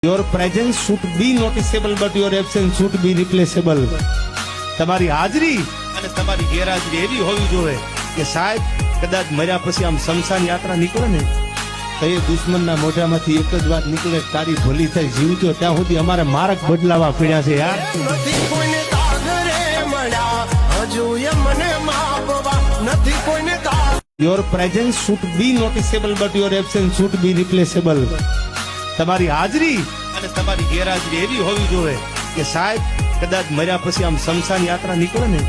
Your presence should be noticeable, but your absence should be replaceable. તમારી હાજરી અને તમારી ગેરહાજરી એવી હોવી જોઈએ કે સાહેબ કદાચ મર્યા પછી આમ શમશાન યાત્રા નીકળે ને તો એ દુશ્મનના મોઢામાંથી એક જ વાત નીકળે, તારી ભલી થઈ જીવજો ત્યાં સુધી અમારે માર્ગ બદલાવા પીડ્યા છે યાર. નથી કોઈને કાગરે મળ્યા હજુ એ મને માપવા નથી કોઈને Your presence should be noticeable, but your absence should be replaceable. તમારી હાજરી અને તમારી ગેરહાજરી એવી હોવી જોઈએ કે સાહેબ કદાચ મર્યા પછી આમ શમશાન યાત્રા નીકળે ને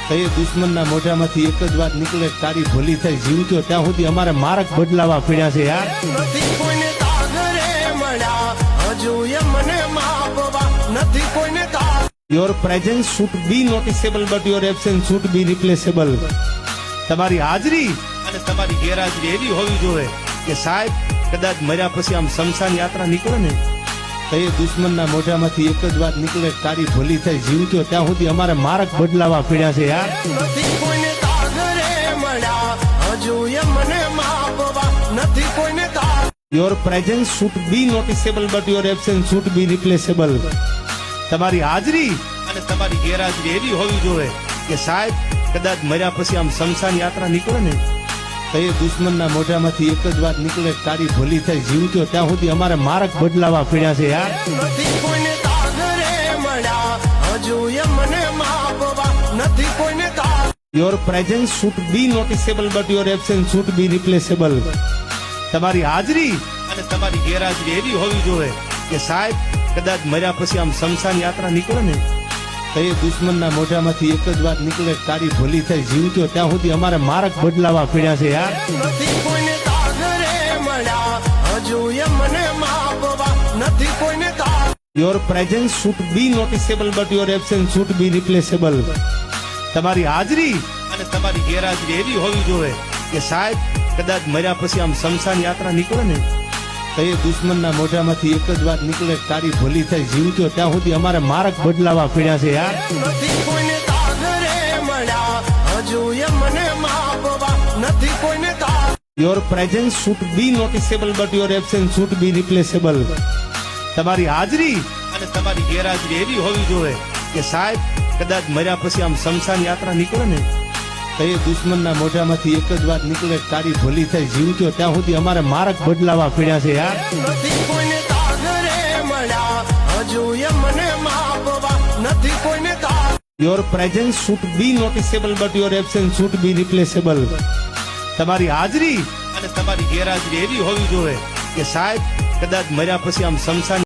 તો એ દુશ્મનના મોઢામાંથી એક જ વાત નીકળે, તારી ભલી થઈ જીવજો ત્યાં સુધી અમારે માર્ગ બદલાવા પીડ્યા છે યાર. નથી કોઈને કાગરે મળ્યા હજુ એ મને માપવા નથી કોઈને Your presence should be noticeable, but your absence should be replaceable. તમારી હાજરી અને તમારી ગેરહાજરી એવી હોવી જોઈએ કે સાહેબ કદાચ મર્યા પછી આમ શમશાન યાત્રા નીકળે ને તો એ દુશ્મનના મોઢામાંથી એક જ વાત નીકળે, તારી ભલી થઈ જીવજો ત્યાં સુધી અમારે માર્ગ બદલાવા પીડ્યા છે યાર. નથી કોઈને કાગરે મળ્યા હજુ એ મને માપવા નથી કોઈને Your presence should be noticeable, but your absence should be replaceable. તમારી હાજરી અને તમારી ગેરહાજરી એવી હોવી જોઈએ કે સાહેબ કદાચ મર્યા પછી આમ શમશાન યાત્રા નીકળે ને તો એ દુશ્મનના મોઢામાંથી એક જ વાત નીકળે, તારી ભલી થઈ જીવજો ત્યાં સુધી અમારે માર્ગ બદલાવા પીડ્યા છે યાર. નથી કોઈને કાગરે મળ્યા હજુ એ મને માપવા નથી કોઈને Your presence should be noticeable, but your absence should be replaceable. તમારી હાજરી અને તમારી ગેરહાજરી એવી હોવી જોઈએ કે સાહેબ કદાચ મર્યા પછી આમ શમશાન યાત્રા નીકળે ને તો એ દુશ્મનના મોઢામાંથી એક જ વાત નીકળે, તારી ભલી થઈ જીવજો ત્યાં સુધી અમારે માર્ગ બદલાવા પીડ્યા છે યાર. નથી કોઈને કાગરે મળ્યા હજુ એ મને માપવા નથી કોઈને Your presence should be noticeable, but your absence should be replaceable. તમારી હાજરી અને તમારી ગેરહાજરી એવી હોવી જોઈએ કે સાહેબ કદાચ મર્યા પછી આમ શમશાન યાત્રા નીકળે ને તો એ દુશ્મનના મોઢામાંથી એક જ વાત નીકળે, તારી ભલી થઈ જીવજો ત્યાં સુધી અમારે માર્ગ બદલાવા પીડ્યા છે યાર. નથી કોઈને કાગરે મળ્યા હજુ એ મને માપવા નથી કોઈને Your presence should be noticeable, but your absence should be replaceable. તમારી હાજરી અને તમારી ગેરહાજરી એવી હોવી જોઈએ કે સાહેબ કદાચ મર્યા પછી આમ શમશાન યાત્રા નીકળે ને તો એ દુશ્મનના મોઢામાંથી એક જ વાત નીકળે, તારી ભલી થઈ જીવજો ત્યાં સુધી અમારે માર્ગ બદલાવા પીડ્યા છે યાર. નથી કોઈને કાગરે મળ્યા હજુ એ મને માપવા નથી કોઈને Your presence should be noticeable, but your absence should be replaceable. તમારી હાજરી અને તમારી ગેરહાજરી એવી હોવી જોઈએ કે સાહેબ કદાચ મર્યા પછી આમ શમશાન